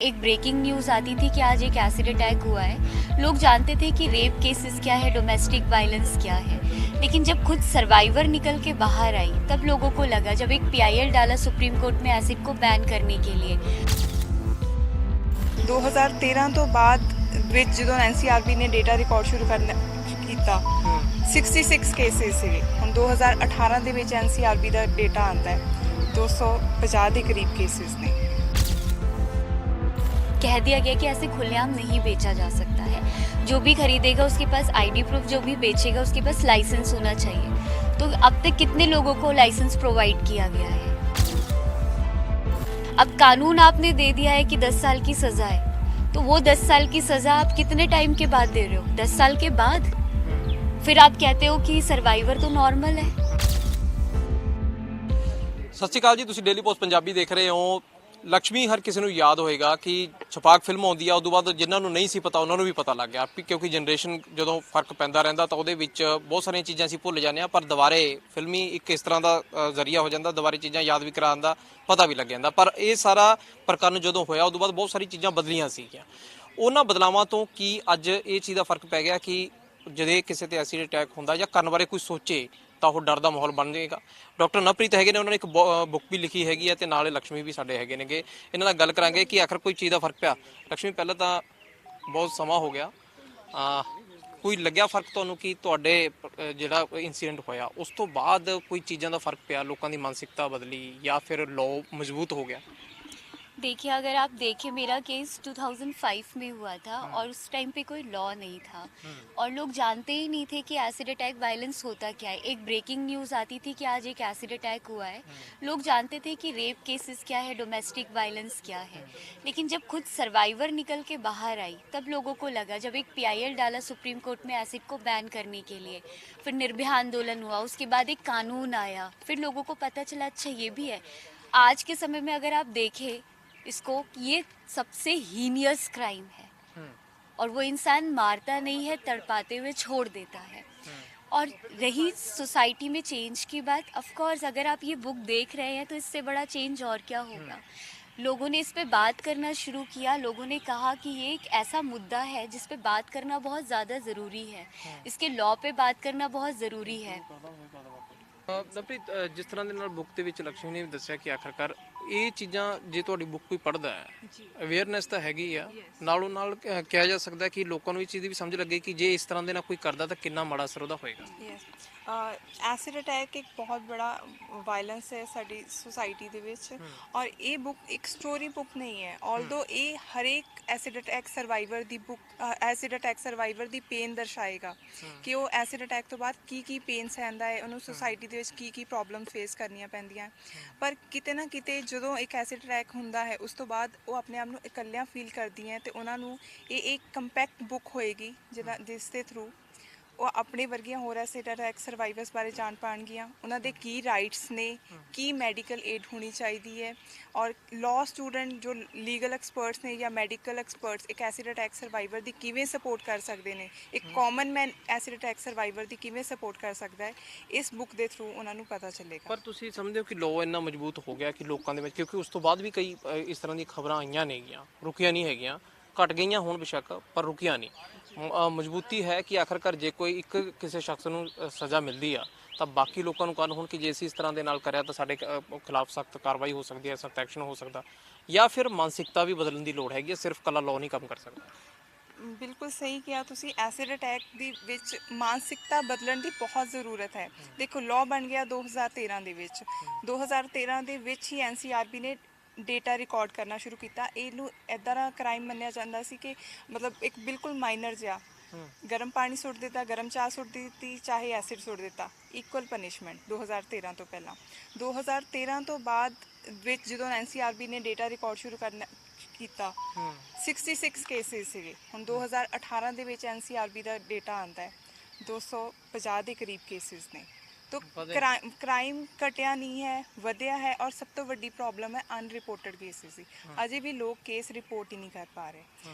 एक breaking news आती थी कि आज एक एसिड अटैक हुआ है। लोग जानते थे कि रेप केसेस क्या है, डोमेस्टिक वायलेंस क्या है, लेकिन जब खुद सर्वाइवर निकल के बाहर आई तब लोगों को लगा, जब एक पीआईएल डाला सुप्रीम कोर्ट में एसिड को बैन करने के लिए। 2013 ਤੋਂ ਬਾਅਦ ਵਿੱਚ ਜਦੋਂ ਐਨਸੀਆਰਬੀ ਨੇ ਡੇਟਾ ਰਿਕਾਰਡ ਸ਼ੁਰੂ ਕਰਨਾ ਕੀਤਾ 66 ਕੇਸਿਸ ਸੀਗੇ। ਹੁਣ 2018 ਦੇ ਵਿੱਚ ਐਨਸੀਆਰਬੀ ਦਾ ਡੇਟਾ ਆਉਂਦਾ ਹੈ 250 ਦੇ ਕਰੀਬ ਕੇਸਿਸ ਨੇ। कह दिया गया कि ऐसे खुलेआम नहीं बेचा जा सकता है। जो भी खरीदेगा उसके पास आईडी प्रूफ, जो भी बेचेगा उसके पास लाइसेंस होना चाहिए। तो अब तक कितने लोगों को लाइसेंस प्रोवाइड किया गया है? अब कानून आपने दे दिया है कि 10 साल की सज़ा है, तो वो 10 साल की सज़ा आप कितने टाइम के बाद दे रहे हो? 10 साल के बाद फिर आप कहते हो कि सर्वाइवर तो नॉर्मल है। ਸਤਿ ਸ਼੍ਰੀ ਅਕਾਲ ਜੀ, ਤੁਸੀਂ ਡੇਲੀ ਪੋਸਟ ਪੰਜਾਬੀ ਦੇਖ ਰਹੇ ਹੋ। ਲక్ష్ਮੀ ਹਰ ਕਿਸੇ ਨੂੰ ਯਾਦ ਹੋਏਗਾ ਕਿ ਛਪਾਕ ਫਿਲਮ ਆਉਂਦੀ ਆ, ਉਦੋਂ ਬਾਅਦ ਜਿਨ੍ਹਾਂ ਨੂੰ ਨਹੀਂ ਸੀ ਪਤਾ ਉਹਨਾਂ ਨੂੰ ਵੀ ਪਤਾ ਲੱਗ ਗਿਆ, ਕਿਉਂਕਿ ਜਨਰੇਸ਼ਨ ਜਦੋਂ ਫਰਕ ਪੈਂਦਾ ਰਹਿੰਦਾ ਤਾਂ ਉਹਦੇ ਵਿੱਚ ਬਹੁਤ ਸਾਰੀਆਂ ਚੀਜ਼ਾਂ ਅਸੀਂ ਭੁੱਲ ਜਾਂਦੇ ਹਾਂ। ਪਰ ਦੁਬਾਰੇ ਫਿਲਮੀ ਇੱਕ ਇਸ ਤਰ੍ਹਾਂ ਦਾ ਜ਼ਰੀਆ ਹੋ ਜਾਂਦਾ, ਦੁਬਾਰੇ ਚੀਜ਼ਾਂ ਯਾਦ ਵੀ ਕਰਾਉਣ ਦਾ, ਪਤਾ ਵੀ ਲੱਗ ਜਾਂਦਾ। ਪਰ ਇਹ ਸਾਰਾ ਪ੍ਰਕਰਨ ਜਦੋਂ ਹੋਇਆ ਉਦੋਂ ਬਾਅਦ ਬਹੁਤ ਸਾਰੀ ਚੀਜ਼ਾਂ ਬਦਲੀਆਂ ਸੀਗੀਆਂ। ਉਹਨਾਂ ਬਦਲਾਵਾਂ ਤੋਂ ਕੀ ਅੱਜ ਇਹ ਚੀਜ਼ ਦਾ ਫਰਕ ਪੈ ਗਿਆ ਕਿ ਜਦੋਂ ਕਿਸੇ ਤੇ ਐਸਿਡ ਅਟੈਕ ਹੁੰਦਾ ਜਾਂ ਕਰਨ ਬਾਰੇ ਕੋਈ ਸੋਚੇ ਤਾਂ ਉਹ ਡਰ ਦਾ ਮਾਹੌਲ ਬਣ ਜਾਏਗਾ। ਡਾਕਟਰ ਨਵਪ੍ਰੀਤ ਹੈਗੇ ਨੇ, ਉਹਨਾਂ ਨੇ ਇੱਕ ਬੁੱਕ ਵੀ ਲਿਖੀ ਹੈਗੀ ਹੈ ਤੇ ਨਾਲੇ ਲక్ష్ਮੀ ਵੀ ਸਾਡੇ ਹੈਗੇ ਨੇਗੇ। ਇਹਨਾਂ ਨਾਲ ਗੱਲ ਕਰਾਂਗੇ ਕਿ ਆਖਰ ਕੋਈ ਚੀਜ਼ ਦਾ ਫਰਕ ਪਿਆ। ਲక్ష్ਮੀ, ਪਹਿਲਾਂ ਤਾਂ ਬਹੁਤ ਸਮਾਂ ਹੋ ਗਿਆ, ਕੋਈ ਲੱਗਿਆ ਫਰਕ ਤੁਹਾਨੂੰ ਕਿ ਤੁਹਾਡੇ ਜਿਹੜਾ ਇਨਸੀਡੈਂਟ ਹੋਇਆ ਉਸ ਤੋਂ ਬਾਅਦ ਕੋਈ ਚੀਜ਼ਾਂ ਦਾ ਫਰਕ ਪਿਆ, ਲੋਕਾਂ ਦੀ ਮਾਨਸਿਕਤਾ ਬਦਲੀ ਜਾਂ ਫਿਰ ਲॉ ਮਜ਼ਬੂਤ ਹੋ ਗਿਆ? देखिए, अगर आप देखें, मेरा केस 2005 में हुआ था और उस टाइम पे कोई लॉ नहीं था और लोग जानते ही नहीं थे कि एसिड अटैक वायलेंस होता क्या है। एक ब्रेकिंग न्यूज़ आती थी कि आज एक एसिड अटैक हुआ है। लोग जानते थे कि रेप केसेस क्या है, डोमेस्टिक वायलेंस क्या है, लेकिन जब खुद सर्वाइवर निकल के बाहर आई तब लोगों को लगा, जब एक पीआईएल डाला सुप्रीम कोर्ट में एसिड को बैन करने के लिए, फिर निर्भया आंदोलन हुआ, उसके बाद एक कानून आया, फिर लोगों को पता चला अच्छा ये भी है। आज के समय में अगर आप देखें इसको, ये सबसे हीनियस क्राइम है और वो इंसान मारता नहीं है, तड़पाते हुए छोड़ देता है। और रही सोसाइटी में चेंज की बात, ऑफ कोर्स अगर आप ये बुक देख रहे हैं तो इससे बड़ा चेंज और क्या होगा। लोगों ने इस पे बात करना शुरू किया। लोगों ने कहा कि ये एक ऐसा मुद्दा है जिस पे बात करना बहुत ज़्यादा ज़रूरी है, इसके लॉ पे बात करना बहुत ज़रूरी है। ਨਵਪ੍ਰੀਤ, ਜਿਸ ਤਰ੍ਹਾਂ ਦੇ ਨਾਲ ਬੁੱਕ ਦੇ ਵਿੱਚ ਲక్ష్ਮੀ ਨੇ ਵੀ ਦੱਸਿਆ ਕਿ ਆਖਰਕਾਰ ਇਹ ਚੀਜ਼ਾਂ ਜੇ ਤੁਹਾਡੀ ਬੁੱਕ ਕੋਈ ਪੜ੍ਹਦਾ ਹੈ, ਅਵੇਅਰਨੈਸ ਤਾਂ ਹੈਗੀ ਆ, ਨਾਲੋਂ ਨਾਲ ਕਿਹਾ ਜਾ ਸਕਦਾ ਕਿ ਲੋਕਾਂ ਨੂੰ ਇਹ ਚੀਜ਼ ਦੀ ਵੀ ਸਮਝ ਲੱਗੇ ਕਿ ਜੇ ਇਸ ਤਰ੍ਹਾਂ ਦੇ ਨਾਲ ਕੋਈ ਕਰਦਾ ਤਾਂ ਕਿੰਨਾ ਮਾੜਾ ਅਸਰ ਉਹਦਾ ਹੋਏਗਾ। ਐਸਿਡ ਅਟੈਕ ਇੱਕ ਬਹੁਤ ਬੜਾ ਵਾਇਲੈਂਸ ਹੈ ਸਾਡੀ ਸੋਸਾਇਟੀ ਦੇ ਵਿੱਚ ਔਰ ਇਹ ਬੁੱਕ ਇੱਕ ਸਟੋਰੀ ਬੁੱਕ ਨਹੀਂ ਹੈ। ਆਲਦੋ ਇਹ ਹਰੇਕ ਐਸਿਡ ਅਟੈਕ ਸਰਵਾਈਵਰ ਦੀ ਬੁੱਕ, ਐਸਿਡ ਅਟੈਕ ਸਰਵਾਈਵਰ ਦੀ ਪੇਨ ਦਰਸਾਏਗਾ ਕਿ ਉਹ ਐਸਿਡ ਅਟੈਕ ਤੋਂ ਬਾਅਦ ਕੀ ਪੇਨ ਸਹਿੰਦਾ ਹੈ, ਉਹਨੂੰ ਸੋਸਾਇਟੀ ਦੇ ਵਿੱਚ ਕੀ ਪ੍ਰੋਬਲਮ ਫੇਸ ਕਰਨੀਆਂ ਪੈਂਦੀਆਂ। ਪਰ ਕਿਤੇ ਨਾ ਕਿਤੇ ਜਦੋਂ ਇੱਕ ਐਸਿਡ ਅਟੈਕ ਹੁੰਦਾ ਹੈ ਉਸ ਤੋਂ ਬਾਅਦ ਉਹ ਆਪਣੇ ਆਪ ਨੂੰ ਇਕੱਲਿਆਂ ਫੀਲ ਕਰਦੀਆਂ ਅਤੇ ਉਹਨਾਂ ਨੂੰ ਇਹ ਇੱਕ ਕੰਪੈਕਟ ਬੁੱਕ ਹੋਏਗੀ ਜਿਸ ਦੇ ਥਰੂ ਉਹ ਆਪਣੇ ਵਰਗੀਆਂ ਹੋਰ ਐਸਿਡ ਅਟੈਕ ਸਰਵਾਈਵਰਸ ਬਾਰੇ ਜਾਣ ਪਾਉਣਗੀਆਂ, ਉਹਨਾਂ ਦੇ ਕੀ ਰਾਈਟਸ ਨੇ, ਕੀ ਮੈਡੀਕਲ ਏਡ ਹੋਣੀ ਚਾਹੀਦੀ ਹੈ ਔਰ ਲਾਅ ਸਟੂਡੈਂਟ ਜੋ ਲੀਗਲ ਐਕਸਪਰਟਸ ਨੇ ਜਾਂ ਮੈਡੀਕਲ ਐਕਸਪਰਟਸ ਇੱਕ ਐਸਿਡ ਅਟੈਕ ਸਰਵਾਈਵਰ ਦੀ ਕਿਵੇਂ ਸਪੋਰਟ ਕਰ ਸਕਦੇ ਨੇ, ਇੱਕ ਕਾਮਨ ਮੈਨ ਐਸਿਡ ਅਟੈਕ ਸਰਵਾਈਵਰ ਦੀ ਕਿਵੇਂ ਸਪੋਰਟ ਕਰ ਸਕਦਾ ਹੈ, ਇਸ ਬੁੱਕ ਦੇ ਥਰੂ ਉਹਨਾਂ ਨੂੰ ਪਤਾ ਚੱਲੇਗਾ। ਪਰ ਤੁਸੀਂ ਸਮਝਦੇ ਹੋ ਕਿ ਲਾਅ ਇੰਨਾ ਮਜ਼ਬੂਤ ਹੋ ਗਿਆ ਕਿ ਲੋਕਾਂ ਦੇ ਵਿੱਚ, ਕਿਉਂਕਿ ਉਸ ਤੋਂ ਬਾਅਦ ਵੀ ਕਈ ਇਸ ਤਰ੍ਹਾਂ ਦੀਆਂ ਖਬਰਾਂ ਆਈਆਂ ਨੇਗੀਆਂ, ਰੁਕੀਆਂ ਨਹੀਂ ਹੈਗੀਆਂ, ਘਟ ਗਈਆਂ ਹੁਣ ਬੇਸ਼ੱਕ ਪਰ ਰੁਕੀਆਂ ਨਹੀਂ। ਮਜ਼ਬੂਤੀ ਹੈ ਕਿ ਆਖਰਕਾਰ ਜੇ ਕੋਈ ਇੱਕ ਕਿਸੇ ਸ਼ਖਸ ਨੂੰ ਸਜ਼ਾ ਮਿਲਦੀ ਆ ਤਾਂ ਬਾਕੀ ਲੋਕਾਂ ਨੂੰ ਕਾਰਨ ਹੁਣ ਕਿ ਜੇ ਅਸੀਂ ਇਸ ਤਰ੍ਹਾਂ ਦੇ ਨਾਲ ਕਰਿਆ ਤਾਂ ਸਾਡੇ ਖਿਲਾਫ ਸਖਤ ਕਾਰਵਾਈ ਹੋ ਸਕਦੀ ਹੈ, ਸਖਤ ਐਕਸ਼ਨ ਹੋ ਸਕਦਾ, ਜਾਂ ਫਿਰ ਮਾਨਸਿਕਤਾ ਵੀ ਬਦਲਣ ਦੀ ਲੋੜ ਹੈਗੀ ਹੈ, ਸਿਰਫ ਇਕੱਲਾ ਲਾਅ ਨਹੀਂ ਕੰਮ ਕਰ ਸਕਦਾ। ਬਿਲਕੁਲ ਸਹੀ ਕਿਹਾ ਤੁਸੀਂ। ਐਸਿਡ ਅਟੈਕ ਦੀ ਵਿੱਚ ਮਾਨਸਿਕਤਾ ਬਦਲਣ ਦੀ ਬਹੁਤ ਜ਼ਰੂਰਤ ਹੈ। ਦੇਖੋ, ਲਾਅ ਬਣ ਗਿਆ 2013 ਦੇ ਵਿੱਚ। 2013 ਦੇ ਵਿੱਚ ਹੀ ਐਨਸੀਆਰਬੀ ਨੇ ਡੇਟਾ ਰਿਕਾਰਡ ਕਰਨਾ ਸ਼ੁਰੂ ਕੀਤਾ। ਇਹਨੂੰ ਇੱਦਾਂ ਦਾ ਕ੍ਰਾਈਮ ਮੰਨਿਆ ਜਾਂਦਾ ਸੀ ਕਿ ਮਤਲਬ ਇੱਕ ਬਿਲਕੁਲ ਮਾਈਨਰ ਜਿਹਾ, ਗਰਮ ਪਾਣੀ ਸੁੱਟ ਦਿੱਤਾ, ਗਰਮ ਚਾਹ ਸੁੱਟ ਦਿੱਤੀ, ਚਾਹੇ ਐਸਿਡ ਸੁੱਟ ਦਿੱਤਾ, ਇਕੁਅਲ ਪਨਿਸ਼ਮੈਂਟ 2013 ਤੋਂ ਪਹਿਲਾਂ। 2013 ਤੋਂ ਬਾਅਦ ਵਿੱਚ ਜਦੋਂ ਐਨਸੀਆਰਬੀ ਨੇ ਡੇਟਾ ਰਿਕਾਰਡ ਸ਼ੁਰੂ ਕਰਨਾ ਕੀਤਾ 66 ਕੇਸਿਸ ਸੀਗੇ। ਹੁਣ 2018 ਦੇ ਵਿੱਚ ਐਨਸੀਆਰਬੀ ਦਾ ਡੇਟਾ ਆਉਂਦਾ ਹੈ 250 ਦੇ ਕਰੀਬ ਕੇਸਿਸ ਨੇ। तो ਵਧਿਆ। ਕ੍ਰਾਈਮ ਘਟਿਆ ਨਹੀਂ ਹੈ, ਵਧਿਆ ਹੈ। ਔਰ ਸਭ ਤੋਂ ਵੱਡੀ ਪ੍ਰੋਬਲਮ ਹੈ ਅਨਰਿਪੋਰਟਡ ਕੇਸਿਸ ਦੀ। ਅਜੇ ਵੀ ਲੋਕ ਕੇਸ ਰਿਪੋਰਟ ਹੀ ਨਹੀਂ ਕਰ ਪਾ ਰਹੇ।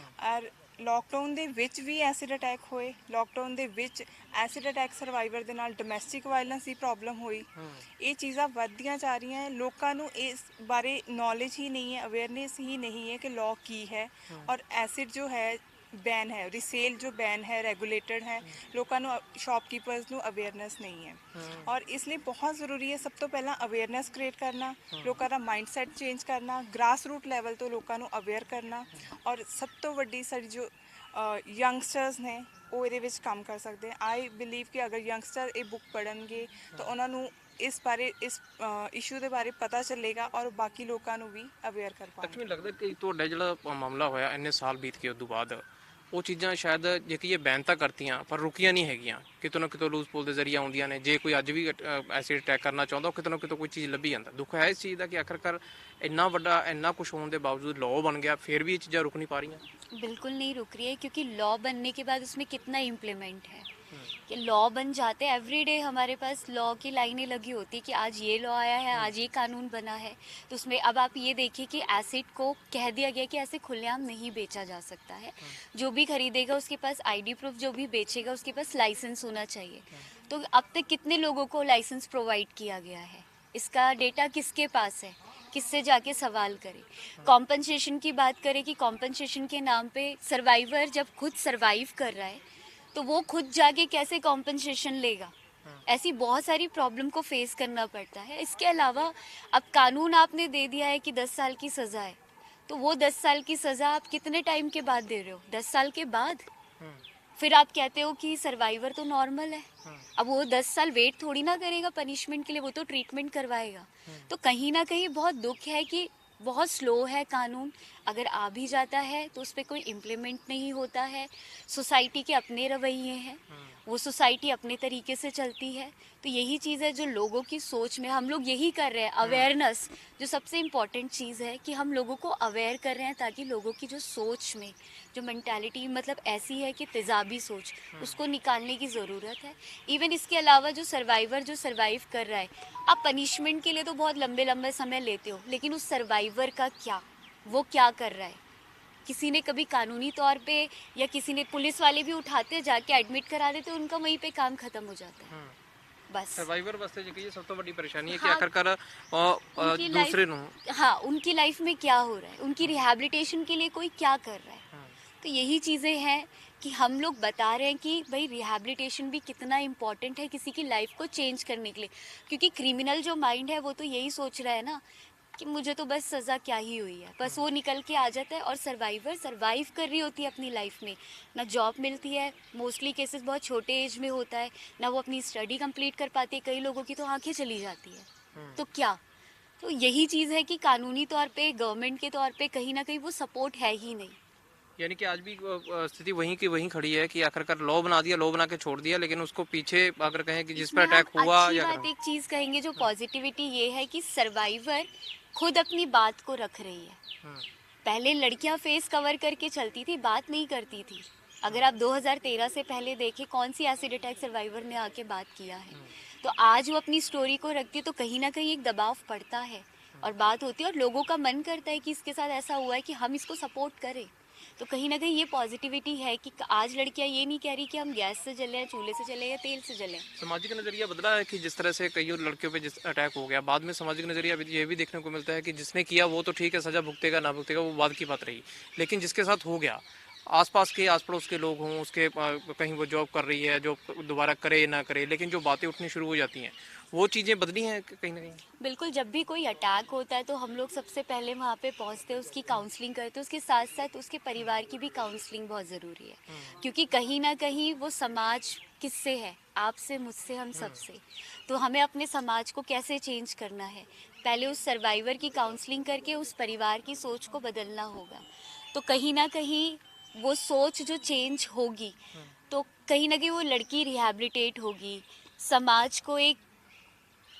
ਔਰ ਲੋਕਡਾਊਨ ਦੇ ਵਿੱਚ ਵੀ ਐਸਿਡ ਅਟੈਕ ਹੋਏ, ਲੋਕਡਾਊਨ ਦੇ ਵਿੱਚ ਐਸਿਡ ਅਟੈਕ ਸਰਵਾਈਵਰ ਦੇ ਨਾਲ ਡੋਮੈਸਟਿਕ ਵਾਇਲੈਂਸ ਦੀ ਪ੍ਰੋਬਲਮ ਹੋਈ। ਇਹ ਚੀਜ਼ਾਂ ਵੱਧਦੀਆਂ ਜਾ ਰਹੀਆਂ ਹੈ। ਲੋਕਾਂ ਨੂੰ ਇਸ ਬਾਰੇ ਨੌਲੇਜ ਹੀ ਨਹੀਂ ਹੈ, ਅਵੇਅਰਨੈਸ ही नहीं है कि लॉ की है। और एसिड जो है बैन है, रिसेल जो बैन है रेगुलेटेड है। ਲੋਕਾਂ ਨੂੰ ਸ਼ਾਪਕੀਪਰਸ ਨੂੰ ਅਵੇਅਰਨੈਸ ਨਹੀਂ ਹੈ। ਔਰ ਇਸ ਲਈ ਬਹੁਤ ਜ਼ਰੂਰੀ ਹੈ ਸਭ ਤੋਂ ਪਹਿਲਾਂ ਅਵੇਅਰਨੈਸ ਕ੍ਰੀਏਟ ਕਰਨਾ, ਲੋਕਾਂ ਦਾ ਮਾਈਂਡਸੈਟ ਚੇਂਜ ਕਰਨਾ, ਗ੍ਰਾਸ ਰੂਟ ਲੈਵਲ ਤੋਂ ਲੋਕਾਂ ਨੂੰ ਅਵੇਅਰ ਕਰਨਾ। ਔਰ ਸਭ ਤੋਂ ਵੱਡੀ ਸਾਡੀ ਜੋ ਯੰਗਸਟਰਸ ਨੇ ਉਹ ਇਹਦੇ ਵਿੱਚ ਕੰਮ ਕਰ ਸਕਦੇ। ਆਈ ਬਿਲੀਵ ਕਿ ਅਗਰ ਯੰਗਸਟਰ ਇਹ ਬੁੱਕ ਪੜ੍ਹਨਗੇ ਤਾਂ ਉਹਨਾਂ ਨੂੰ ਇਸ ਬਾਰੇ, ਇਸ ਇਸ਼ੂ ਦੇ ਬਾਰੇ ਪਤਾ ਚੱਲੇਗਾ ਔਰ ਬਾਕੀ ਲੋਕਾਂ ਨੂੰ ਵੀ ਅਵੇਅਰ ਕਰ ਪਾਉਣਗੇ। ਲక్ష్ਮੀ ਲੱਗਦਾ ਕਿ ਤੁਹਾਡਾ ਜਿਹੜਾ ਮਾਮਲਾ ਹੋਇਆ ਇੰਨੇ ਸਾਲ ਬੀਤ ਕੇ ਉਸ ਤੋਂ ਬਾਅਦ ਉਹ ਚੀਜ਼ਾਂ ਸ਼ਾਇਦ ਜੇ ਕਿ ਇਹ ਬੈਨ ਤਾਂ ਕਰਤੀਆਂ ਪਰ ਰੁਕੀਆਂ ਨਹੀਂ ਹੈਗੀਆਂ, ਕਿਤੋਂ ਨਾ ਕਿਤੋਂ ਲੂਜ਼ ਪੁੱਲ ਦੇ ਜ਼ਰੀਏ ਆਉਂਦੀਆਂ ਨੇ। ਜੇ ਕੋਈ ਅੱਜ ਵੀ ਐਸਿਡ ਅਟੈਕ ਕਰਨਾ ਚਾਹੁੰਦਾ ਉਹ ਕਿਤੋਂ ਨਾ ਕਿਤੋਂ ਕੋਈ ਚੀਜ਼ ਲੱਭੀ ਜਾਂਦਾ। ਦੁੱਖ ਹੈ ਇਸ ਚੀਜ਼ ਦਾ ਕਿ ਆਖਰਕਾਰ ਇੰਨਾ ਵੱਡਾ ਇੰਨਾ ਕੁਝ ਹੋਣ ਦੇ ਬਾਵਜੂਦ ਲਾਅ ਬਣ ਗਿਆ ਫਿਰ ਵੀ ਇਹ ਚੀਜ਼ਾਂ ਰੁਕ ਨਹੀਂ ਪਾ ਰਹੀਆਂ। बिल्कुल नहीं रुक रही है, क्योंकि लॉ बनने के बाद उसमें कितना इम्प्लीमेंट है कि लॉ बन जाते हैं। एवरीडे हमारे पास लॉ की लाइनें लगी होती है कि आज ये लॉ आया है, आज ये कानून बना है। तो उसमें अब आप ये देखिए कि एसिड को कह दिया गया कि ऐसे खुलेआम नहीं बेचा जा सकता है। जो भी खरीदेगा उसके पास आईडी प्रूफ, जो भी बेचेगा उसके पास लाइसेंस होना चाहिए। तो अब तक कितने लोगों को लाइसेंस प्रोवाइड किया गया है? इसका डेटा किसके पास है? किससे जाके सवाल करें? कॉम्पनसेशन की बात करें कि कॉम्पनसेशन के नाम पे सर्वाइवर जब खुद सर्वाइव कर रहा है तो वो खुद जाके कैसे कॉम्पनसेशन लेगा? ऐसी बहुत सारी प्रॉब्लम को फेस करना पड़ता है। इसके अलावा अब कानून आपने दे दिया है कि 10 साल की सज़ा है, तो वो 10 साल की सज़ा आप कितने टाइम के बाद दे रहे हो? 10 साल के बाद। फिर आप कहते हो कि सर्वाइवर तो नॉर्मल है। अब वो 10 साल वेट थोड़ी ना करेगा पनिशमेंट के लिए, वो तो ट्रीटमेंट करवाएगा। तो कहीं ना कहीं बहुत दुख है कि बहुत स्लो है कानून। अगर आ भी जाता है तो उस पर कोई इम्प्लीमेंट नहीं होता है। सोसाइटी के अपने रवैये हैं, वो सोसाइटी अपने तरीके से चलती है। तो यही चीज़ है जो लोगों की सोच में हम लोग यही कर रहे हैं, अवेयरनेस जो सबसे इम्पॉर्टेंट चीज़ है कि हम लोगों को अवेयर कर रहे हैं ताकि लोगों की जो सोच में जो मेंटालिटी मतलब ऐसी है कि तेज़ाबी सोच, उसको निकालने की ज़रूरत है। इवन इसके अलावा जो सर्वाइवर जो सर्वाइव कर रहा है, आप पनिशमेंट के लिए तो बहुत लंबे लंबे समय लेते हो, लेकिन उस सर्वाइवर का क्या, वो क्या कर रहा है? किसी ने कभी कानूनी तौर पे या किसी ने, पुलिस वाले भी उठाते जाके एडमिट करा देते, उनका वहीं पे काम खत्म हो जाता है। बस ਸਰਵਾਈਵਰ ਵਾਸਤੇ ਜੇ ਕਹੀਏ ਸਭ ਤੋਂ ਵੱਡੀ ਪਰੇਸ਼ਾਨੀ ਹੈ ਕਿ हाँ, ਆਖਰਕਾਰ उनकी ਦੂਸਰੇ लाइफ, ਨੂੰ हाँ उनकी लाइफ में क्या हो रहा है, उनकी रिहैबिलिटेशन के लिए कोई क्या कर रहा है। तो यही चीज़ें हैं कि हम लोग बता रहे हैं कि भाई रिहैबिलिटेशन भी कितना इम्पोर्टेंट है किसी की लाइफ को चेंज करने के लिए। क्योंकि क्रिमिनल जो माइंड है वो तो यही सोच रहा है ना कि मुझे तो बस सज़ा क्या ही हुई है, बस वो निकल के आ जाता है। और सर्वाइवर सर्वाइव कर रही होती है अपनी लाइफ में, ना जॉब मिलती है, मोस्टली केसेस बहुत छोटे एज में होता है, ना वो अपनी स्टडी कंप्लीट कर पाती है, कई लोगों की तो आंखें चली जाती है। तो क्या, तो यही चीज़ है कि कानूनी तौर पे गवर्नमेंट के तौर पे कहीं ना कहीं वो सपोर्ट है ही नहीं। यानी कि आज भी स्थिति वहीं की वहीं खड़ी है कि आखिरकार लॉ बना दिया, लॉ बना के छोड़ दिया, लेकिन उसको पीछे अगर कहें कि जिस पर इसमें हम अटैक हुआ अच्छी या बात एक चीज़ कहेंगे जो पॉजिटिविटी ये है कि सर्वाइवर खुद अपनी बात को रख रही है। पहले लड़कियां फेस कवर करके चलती थी, बात नहीं करती थी। अगर आप 2013 से पहले देखें कौन सी एसिड अटैक सर्वाइवर ने आके बात किया है, तो आज वो अपनी स्टोरी को रखती है तो कहीं ना कहीं एक दबाव पड़ता है और बात होती है और लोगों का मन करता है कि इसके साथ ऐसा हुआ है कि हम इसको सपोर्ट करें। तो कहीं ना कहीं ये पॉजिटिविटी है कि आज लड़कियां ये नहीं कह रही कि हम गैस से जले, चूल्हे से जले या तेल से जले। सामाजिक नजरिया बदला है कि जिस तरह से कई और लड़कियों पे जिस अटैक हो गया, बाद में सामाजिक नजरिया ये भी देखने को मिलता है कि जिसने किया वो तो ठीक है, सजा भुगतेगा ना भुगतेगा वो बाद की बात रही, लेकिन जिसके साथ हो गया आसपास के आस पड़ोस के लोग हों, उसके कहीं वो जॉब कर रही है, जॉब दोबारा करे ना करे, लेकिन जो बातें उठनी शुरू हो जाती हैं वो चीज़ें बदली हैं कहीं ना कहीं। बिल्कुल, जब भी कोई अटैक होता है तो हम लोग सबसे पहले वहाँ पे पहुँचते हैं, उसकी काउंसलिंग करते हैं, उसके साथ साथ उसके परिवार की भी काउंसलिंग बहुत ज़रूरी है। क्योंकि कहीं ना कहीं वो समाज किससे है, आपसे, मुझसे, हम सबसे। तो हमें अपने समाज को कैसे चेंज करना है, पहले उस सर्वाइवर की काउंसलिंग करके उस परिवार की सोच को बदलना होगा। तो कहीं ना कहीं वो सोच जो चेंज होगी तो कहीं ना कहीं वो लड़की रिहैबिलिटेट होगी, समाज को एक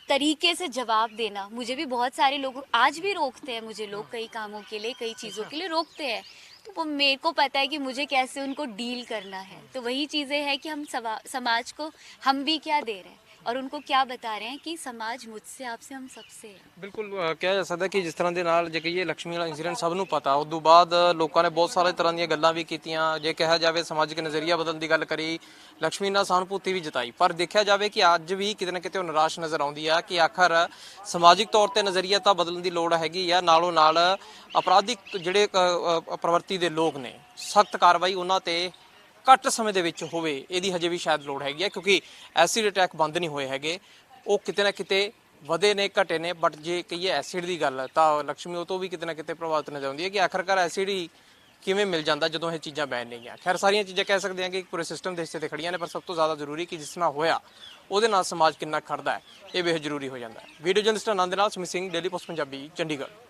तरीके से जवाब देना। मुझे भी बहुत सारे लोग आज भी रोकते हैं, मुझे लोग कई कामों के लिए, कई चीज़ों के लिए रोकते हैं, तो वो मेरे को पता है कि मुझे कैसे उनको डील करना है। तो वही चीज़ें हैं कि हम समाज को हम भी क्या दे रहे हैं, और उनको क्या बता रहे हैं कि समाज मुझसे आपसे हम सबसे है। ਬਿਲਕੁਲ ਕਿਹਾ ਜਾ ਸਕਦਾ ਕਿ ਜਿਸ ਤਰ੍ਹਾਂ ਦੇ ਨਾਲ ਜੇ ਕਹੀਏ ਲక్ష్ਮੀ ਵਾਲਾ ਇਨਸੀਡੈਂਟ ਸਭ ਨੂੰ ਪਤਾ, ਉਸ ਤੋਂ ਬਾਅਦ ਲੋਕਾਂ ਨੇ ਬਹੁਤ ਸਾਰੇ ਤਰ੍ਹਾਂ ਦੀਆਂ ਗੱਲਾਂ ਵੀ ਕੀਤੀਆਂ, ਜੇ ਕਿਹਾ ਜਾਵੇ ਸਮਾਜਿਕ ਨਜ਼ਰੀਆ ਬਦਲਣ ਦੀ ਗੱਲ ਕਰੀ, ਲక్ష్ਮੀ ਨਾਲ ਸਹਾਨੁਭੂਤੀ ਵੀ ਜਤਾਈ, ਪਰ ਦੇਖਿਆ ਜਾਵੇ ਕਿ ਅੱਜ ਵੀ ਕਿਤੇ ਨਾ ਕਿਤੇ ਉਹ ਨਿਰਾਸ਼ ਨਜ਼ਰ ਆਉਂਦੀ ਆ ਕਿ ਆਖਰ ਸਮਾਜਿਕ ਤੌਰ ਤੇ ਨਜ਼ਰੀਆ ਤਾਂ ਬਦਲਣ ਦੀ ਲੋੜ ਹੈਗੀ ਆ, ਨਾਲੋਂ ਨਾਲ ਅਪਰਾਧਿਕ ਜਿਹੜੇ ਪ੍ਰਵਰਤੀ ਦੇ ਲੋਕ ਨੇ ਸਖਤ ਕਾਰਵਾਈ ਉਹਨਾਂ ਤੇ ਘੱਟ ਸਮੇਂ ਦੇ ਵਿੱਚ ਹੋਵੇ, ਇਹਦੀ ਹਜੇ ਵੀ ਸ਼ਾਇਦ ਲੋੜ ਹੈਗੀ ਆ, ਕਿਉਂਕਿ ਐਸਿਡ ਅਟੈਕ ਬੰਦ ਨਹੀਂ ਹੋਏ ਹੈਗੇ, ਉਹ ਕਿਤੇ ਨਾ ਕਿਤੇ ਵਧੇ ਨੇ ਘਟੇ ਨੇ, ਬਟ ਜੇ ਕਹੀਏ ਐਸਿਡ ਦੀ ਗੱਲ ਤਾਂ ਲక్ష్ਮੀ ਉਹ ਤੋਂ ਵੀ ਕਿਤੇ ਨਾ ਕਿਤੇ ਪ੍ਰਭਾਵਿਤ ਨਜ਼ਰ ਆਉਂਦੀ ਹੈ ਕਿ ਆਖਰਕਾਰ ਐਸਿਡ ਹੀ ਕਿਵੇਂ ਮਿਲ ਜਾਂਦਾ ਜਦੋਂ ਇਹ ਚੀਜ਼ਾਂ ਬੈਨ ਨਹੀਂ ਗਿਆ। ਖੈਰ ਸਾਰੀਆਂ ਚੀਜ਼ਾਂ ਕਹਿ ਸਕਦੇ ਹਾਂ ਕਿ ਪੂਰੇ ਸਿਸਟਮ ਦੇ ਹਿੱਸੇ ਤੇ ਖੜੀਆਂ ਨੇ, ਪਰ ਸਭ ਤੋਂ ਜ਼ਿਆਦਾ ਜ਼ਰੂਰੀ ਕਿ ਜਿਸ ਨਾਲ ਹੋਇਆ ਉਹਦੇ ਨਾਲ ਸਮਾਜ ਕਿੰਨਾ ਖੜਦਾ ਹੈ, ਇਹ ਬੇਹੱਦ ਜ਼ਰੂਰੀ ਹੋ ਜਾਂਦਾ ਹੈ। ਵੀਡੀਓ ਜਰਨਲਿਸਟ ਆਨੰਦ ਨਾਲ ਸਮਿਤ ਸਿੰਘ, ਡੇਲੀ ਪੋਸਟ ਪੰਜਾਬੀ, ਚੰਡੀਗੜ੍ਹ।